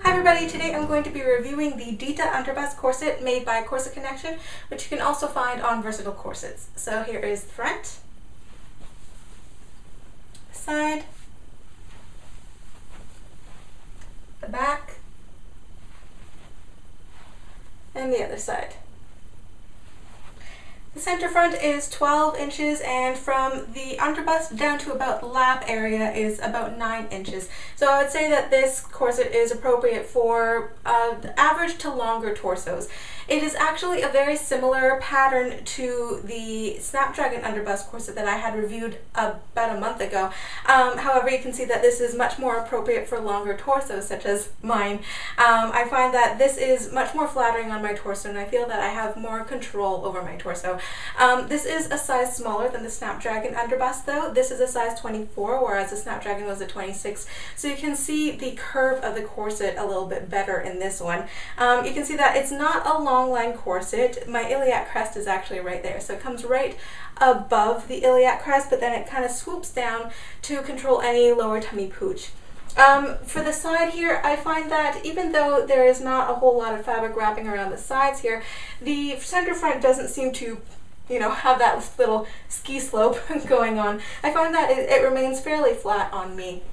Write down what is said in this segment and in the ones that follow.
Hi everybody, today I'm going to be reviewing the Dita Underbust corset made by Corset Connection, which you can also find on Versatile Corsets. So here is the front, the side, the back, and the other side. The center front is 12 inches and from the underbust down to about the lap area is about 9 inches. So I would say that this corset is appropriate for average to longer torsos. It is actually a very similar pattern to the Snapdragon underbust corset that I had reviewed about a month ago. However, you can see that this is much more appropriate for longer torsos such as mine. I find that this is much more flattering on my torso and I feel that I have more control over my torso. This is a size smaller than the Snapdragon underbust though. This is a size 24 whereas the Snapdragon was a 26. So you can see the curve of the corset a little bit better in this one. You can see that it's not a long line corset. My iliac crest is actually right there. So it comes right above the iliac crest, but then it kind of swoops down to control any lower tummy pooch. For the side here, I find that even though there is not a whole lot of fabric wrapping around the sides here, the center front doesn't seem to, you know, have that little ski slope going on. I find that it remains fairly flat on me.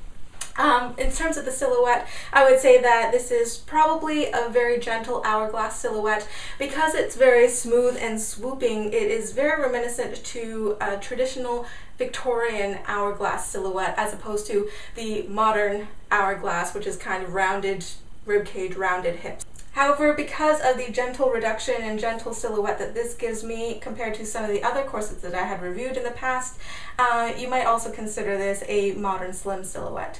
In terms of the silhouette, I would say that this is probably a very gentle hourglass silhouette. Because it's very smooth and swooping, it is very reminiscent to a traditional Victorian hourglass silhouette as opposed to the modern hourglass, which is kind of rounded ribcage, rounded hips. However, because of the gentle reduction and gentle silhouette that this gives me compared to some of the other corsets that I had reviewed in the past, you might also consider this a modern slim silhouette.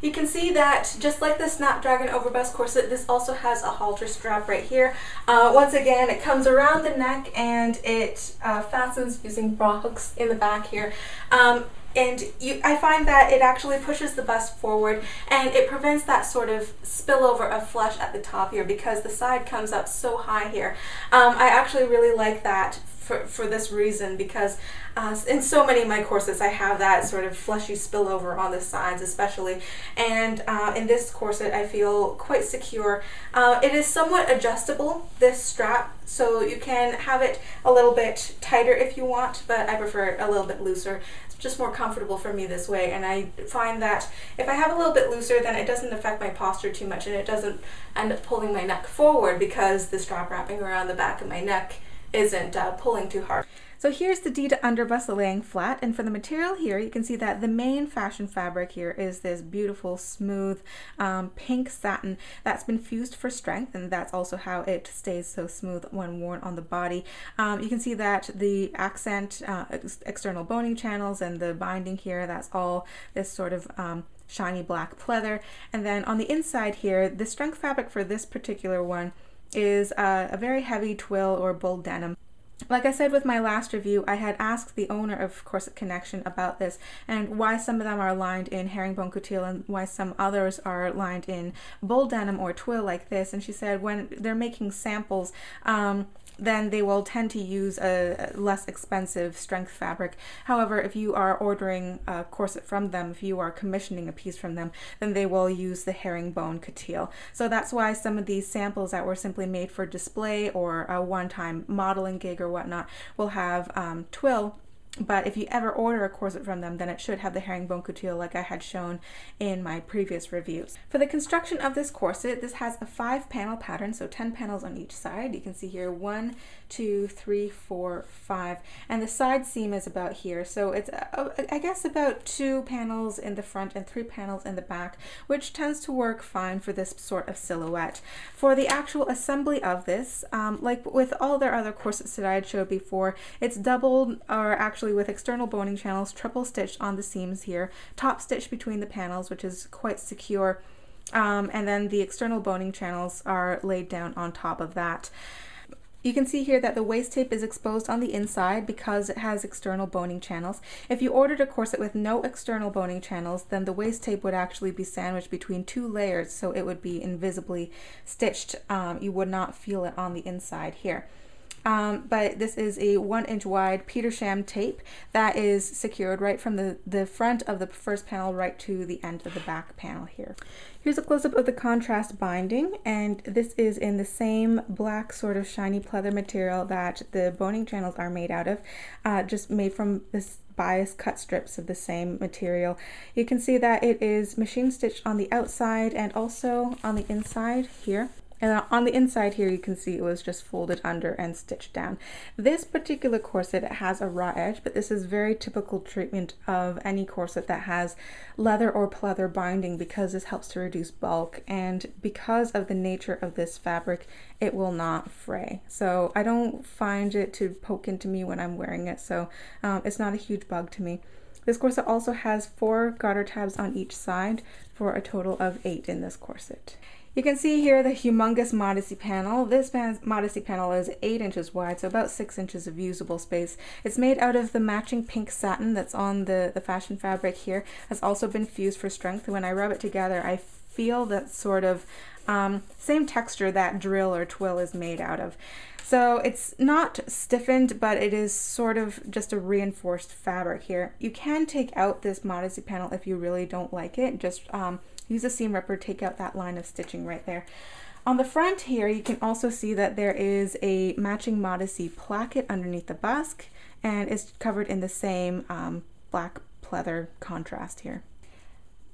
You can see that just like the Snapdragon overbust corset, this also has a halter strap right here. Once again, it comes around the neck and it fastens using bra hooks in the back here. I find that it actually pushes the bust forward and it prevents that sort of spillover of flesh at the top here because the side comes up so high here. I actually really like that for this reason because in so many of my corsets I have that sort of fleshy spillover on the sides especially, and in this corset I feel quite secure. It is somewhat adjustable, this strap, so you can have it a little bit tighter if you want, but I prefer it a little bit looser. It's just more comfortable for me this way, and I find that if I have a little bit looser then it doesn't affect my posture too much and it doesn't end up pulling my neck forward because the strap wrapping around the back of my neck isn't pulling too hard. So here's the Dita underbust laying flat, and for the material here you can see that the main fashion fabric here is this beautiful smooth pink satin that's been fused for strength, and that's also how it stays so smooth when worn on the body. You can see that the accent external boning channels and the binding here, that's all this sort of shiny black pleather, and then on the inside here the strength fabric for this particular one is a very heavy twill or bull denim. Like I said with my last review, I had asked the owner of Corset Connection about this and why some of them are lined in herringbone couture and why some others are lined in bull denim or twill like this, and she said when they're making samples then they will tend to use a less expensive strength fabric. However, if you are ordering a corset from them, if you are commissioning a piece from them, then they will use the herringbone couture. So that's why some of these samples that were simply made for display or a one-time modeling gig or whatnot will have twill. But if you ever order a corset from them, then it should have the herringbone couture like I had shown in my previous reviews. For the construction of this corset, this has a 5-panel pattern, so 10 panels on each side. You can see here 1, 2, 3, 4, 5, and the side seam is about here. So it's, I guess, about 2 panels in the front and 3 panels in the back, which tends to work fine for this sort of silhouette. For the actual assembly of this, like with all their other corsets that I had showed before, it's doubled, or actually with external boning channels, triple stitched on the seams here, top stitched between the panels, which is quite secure, and then the external boning channels are laid down on top of that. You can see here that the waist tape is exposed on the inside because it has external boning channels. If you ordered a corset with no external boning channels, then the waist tape would actually be sandwiched between 2 layers, so it would be invisibly stitched. You would not feel it on the inside here. but this is a 1-inch wide Petersham tape that is secured right from the front of the first panel right to the end of the back panel here. Here's a close-up of the contrast binding, and this is in the same black sort of shiny pleather material that the boning channels are made out of, just made from this bias cut strips of the same material. You can see that it is machine stitched on the outside and also on the inside here. And on the inside here, you can see it was just folded under and stitched down. This particular corset has a raw edge, but this is very typical treatment of any corset that has leather or pleather binding, because this helps to reduce bulk, and because of the nature of this fabric, it will not fray. So I don't find it to poke into me when I'm wearing it, so it's not a huge bug to me. This corset also has 4 garter tabs on each side for a total of 8 in this corset. You can see here the humongous Modesty panel. This Modesty panel is 8 inches wide, so about 6 inches of usable space. It's made out of the matching pink satin that's on the fashion fabric here. Has also been fused for strength. When I rub it together, I feel that sort of same texture that drill or twill is made out of. So it's not stiffened, but it is sort of just a reinforced fabric here. You can take out this Modesty panel if you really don't like it. Just use a seam ripper, take out that line of stitching right there. On the front here, you can also see that there is a matching Modesty placket underneath the busk, and it's covered in the same black pleather contrast here.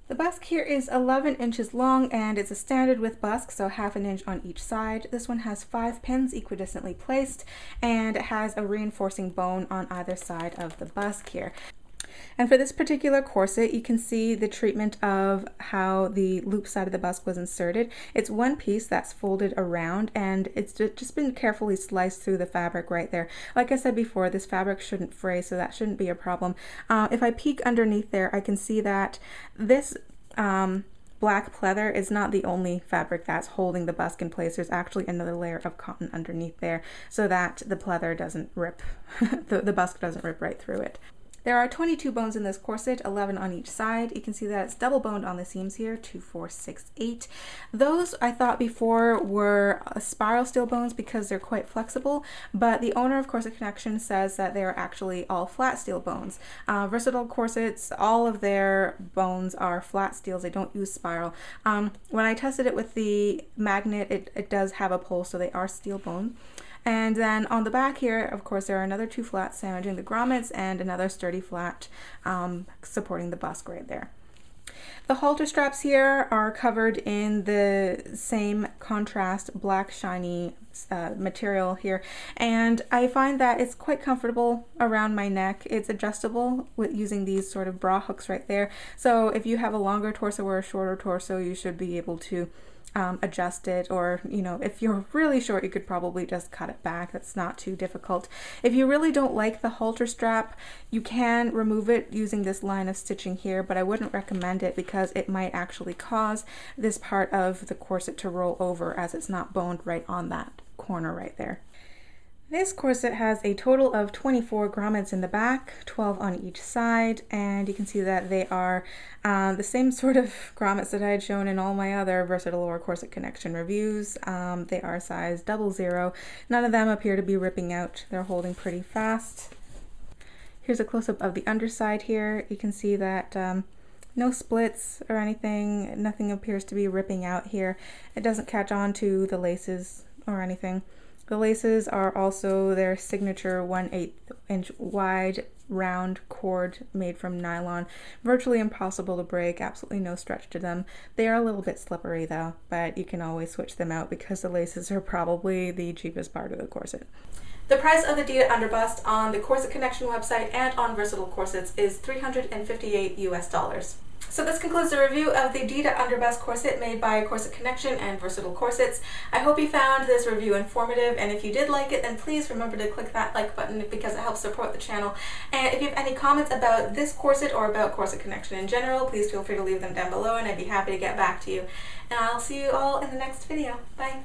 The busk here is 11 inches long, and it's a standard width busk, so 1/2 inch on each side. This one has 5 pins equidistantly placed, and it has a reinforcing bone on either side of the busk here. And for this particular corset, you can see the treatment of how the loop side of the busk was inserted. It's one piece that's folded around, and it's just been carefully sliced through the fabric right there. Like I said before, this fabric shouldn't fray, so that shouldn't be a problem. If I peek underneath there, I can see that this black pleather is not the only fabric that's holding the busk in place. There's actually another layer of cotton underneath there so that the pleather doesn't rip, the busk doesn't rip right through it. There are 22 bones in this corset, 11 on each side. You can see that it's double boned on the seams here, 2, 4, 6, 8. Those I thought before were spiral steel bones because they're quite flexible, but the owner of Corset Connection says that they are actually all flat steel bones. Versatile Corsets, all of their bones are flat steels. They don't use spiral. When I tested it with the magnet, it does have a pull, so they are steel bone. And then on the back here, of course, there are another 2 flats sandwiching the grommets and another sturdy flat supporting the busk right there. The halter straps here are covered in the same contrast black shiny material here, and I find that it's quite comfortable around my neck. It's adjustable with using these sort of bra hooks right there. So if you have a longer torso or a shorter torso, you should be able to adjust it, or if you're really short, you could probably just cut it back. That's not too difficult. If you really don't like the halter strap, you can remove it using this line of stitching here, but I wouldn't recommend it because it might actually cause this part of the corset to roll over, as it's not boned right on that corner right there. This corset has a total of 24 grommets in the back, 12 on each side, and you can see that they are the same sort of grommets that I had shown in all my other Versatile or Corset Connection reviews. They are size 00. None of them appear to be ripping out. They're holding pretty fast. Here's a close-up of the underside here. You can see that no splits or anything. Nothing appears to be ripping out here. It doesn't catch on to the laces or anything. The laces are also their signature 1/8 inch wide round cord made from nylon. Virtually impossible to break, absolutely no stretch to them. They are a little bit slippery though, but you can always switch them out because the laces are probably the cheapest part of the corset. The price of the Dita Underbust on the Corset Connection website and on Versatile Corsets is $358 US. So this concludes the review of the Dita Underbust corset made by Corset Connection and Versatile Corsets. I hope you found this review informative, and if you did like it, then please remember to click that like button because it helps support the channel. And if you have any comments about this corset or about Corset Connection in general, please feel free to leave them down below and I'd be happy to get back to you. And I'll see you all in the next video. Bye!